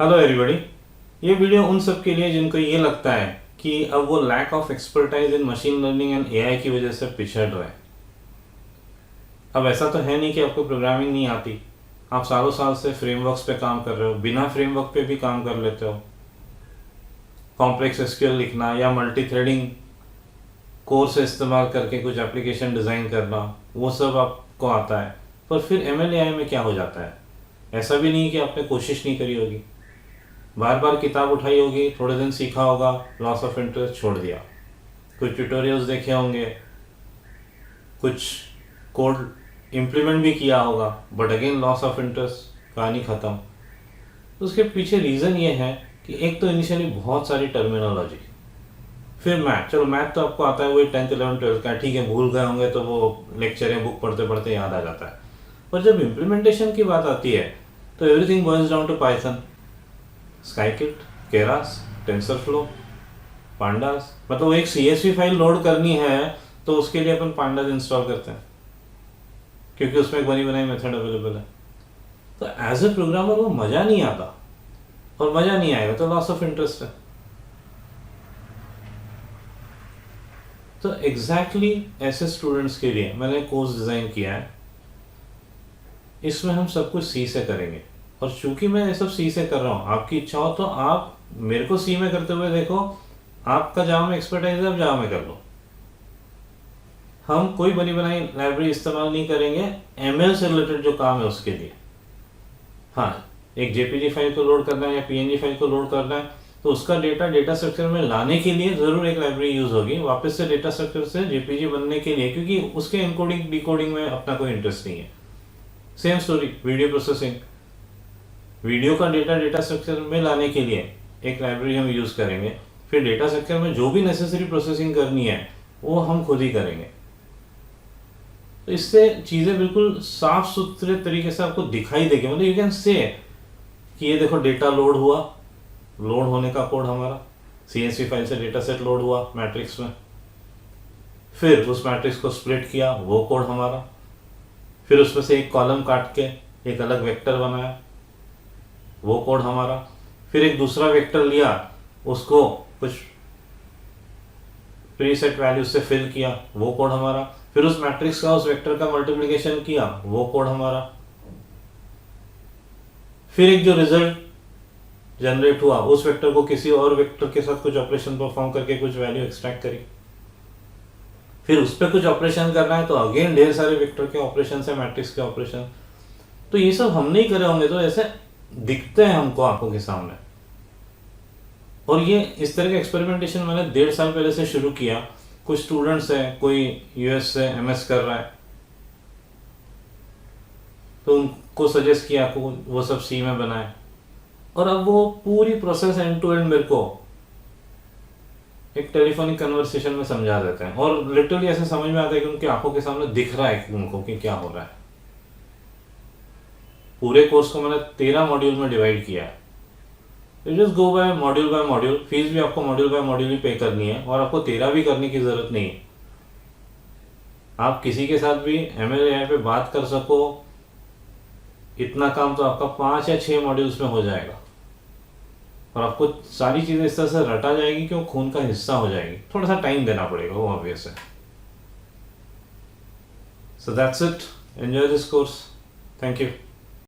Hello everybody. ये video उन सब के लिए जिनको ये लगता है कि अब वो lack of expertise in machine learning and AI की वजह से पिछड़ रहे हैं। अब ऐसा तो है नहीं कि आपको प्रोग्रामिंग नहीं आती। आप सालों साल से फ्रेमवर्क्स पे काम कर रहे हो, बिना फ्रेमवर्क पे भी काम कर लेते हो। कॉम्प्लेक्स एसक्यूएल लिखना या मल्टी थ्रेडिंग कोर से इस्तेमाल करके कुछ एप्लीकेशन डिज़ाइन करना, वो सब आपको आता है। पर फिर एमएल एआई में क्या हो जाता है? ऐसा भी नहीं कि आपने कोशिश नहीं करी होगी, बार बार किताब उठाई होगी, थोड़े दिन सीखा होगा, लॉस ऑफ इंटरेस्ट छोड़ दिया। कुछ ट्यूटोरियल्स देखे होंगे, कुछ कोड इम्प्लीमेंट भी किया होगा, but again loss of interest, कहानी ख़त्म। तो उसके पीछे रीज़न ये है कि एक तो इनिशियली बहुत सारी टर्मिनोलॉजी, फिर मैथ। चलो मैथ तो आपको आता है, वही 10th 11th 12th का, ठीक है, भूल गए होंगे तो वो लेक्चर या बुक पढ़ते पढ़ते याद आ जाता है। पर जब इम्प्लीमेंटेशन की बात आती है तो everything boils down to Python, scikit, Keras, TensorFlow, pandas. मतलब एक सीएसवी फाइल लोड करनी है तो उसके लिए अपन पांडास इंस्टॉल करते हैं क्योंकि उसमें एक बनी बनाई मेथड अवेलेबल है। तो एज ए प्रोग्रामर वो मज़ा नहीं आता, और मज़ा नहीं आएगा तो लॉस ऑफ इंटरेस्ट है। तो एग्जैक्टली ऐसे स्टूडेंट्स के लिए मैंने कोर्स डिज़ाइन किया है। इसमें हम सब कुछ सी से करेंगे, और चूंकि मैं ये सब सी से कर रहा हूँ, आपकी इच्छा हो तो आप मेरे को सी में करते हुए देखो, आपका जावा में एक्सपर्टाइज है, आप जावा में कर लो। हम कोई बनी बनाई लाइब्रेरी इस्तेमाल नहीं करेंगे एमएल से रिलेटेड जो काम है उसके लिए। हाँ, एक जेपीजी फाइल को लोड करना है या पीएनजी फाइल को लोड करना है तो उसका डेटा स्ट्रक्चर में लाने के लिए ज़रूर एक लाइब्रेरी यूज़ होगी, वापस से डेटा स्ट्रक्चर से जेपीजी बनने के लिए, क्योंकि उसके इनकोडिंग डिकोडिंग में अपना कोई इंटरेस्ट नहीं है। Same story video processing, video का डेटा स्ट्रक्चर में लाने के लिए एक लाइब्रेरी हम यूज़ करेंगे। फिर डेटा स्ट्रक्चर में जो भी नेसेसरी प्रोसेसिंग करनी है वो हम खुद ही करेंगे। तो इससे चीज़ें बिल्कुल साफ सुथरे तरीके से आपको दिखाई देगी। मतलब यू कैन से कि ये देखो डेटा लोड हुआ, लोड होने का कोड हमारा सीएसवी फाइल से डेटा सेट लोड हुआ मैट्रिक्स में, फिर उस मैट्रिक्स को स्प्लिट किया, वो कोड हमारा, फिर उसमें से एक कॉलम काट के एक अलग वेक्टर बनाया, वो कोड हमारा, फिर एक दूसरा वेक्टर लिया, उसको कुछ प्रीसेट वैल्यू से फिल किया, वो कोड हमारा, फिर उस मैट्रिक्स का उस वेक्टर का मल्टीप्लिकेशन किया, वो कोड हमारा, फिर एक जो रिजल्ट जनरेट हुआ उस वेक्टर को किसी और वेक्टर के साथ कुछ ऑपरेशन परफॉर्म करके कुछ वैल्यू एक्सट्रैक्ट करी, फिर उस पर कुछ ऑपरेशन करना है तो अगेन ढेर सारे वेक्टर के ऑपरेशन है, मैट्रिक्स के ऑपरेशन। तो ये सब हम नहीं करे होंगे तो ऐसे दिखते हैं हमको आंखों के सामने। और ये इस तरह का एक्सपेरिमेंटेशन मैंने 1.5 साल पहले से शुरू किया। कुछ स्टूडेंट्स हैं, कोई यूएस से एमएस कर रहा है, तो उनको सजेस्ट किया आपको वो सब सी में बनाए, और अब वो पूरी प्रोसेस एंड टू एंड मेरे को एक टेलीफोनिक कन्वर्सेशन में समझा देते हैं, और लिटरली ऐसे समझ में आता है कि उनकी आंखों के सामने दिख रहा है उनको कि क्या हो रहा है। पूरे कोर्स को मैंने 13 मॉड्यूल में डिवाइड किया है। You just go by module. Fees भी आपको मॉड्यूल बाय मॉड्यूल ही पे करनी है, और आपको 13 भी करने की ज़रूरत नहीं है। आप किसी के साथ भी एमएल एआई पे बात कर सको, इतना काम तो आपका 5 या 6 मॉड्यूल्स में हो जाएगा, और आपको सारी चीज़ें इस तरह से रटा जाएगी कि वो खून का हिस्सा हो जाएगी। थोड़ा सा टाइम देना पड़ेगा, वो ऑब्वियस है। So that's it, enjoy this course, thank you.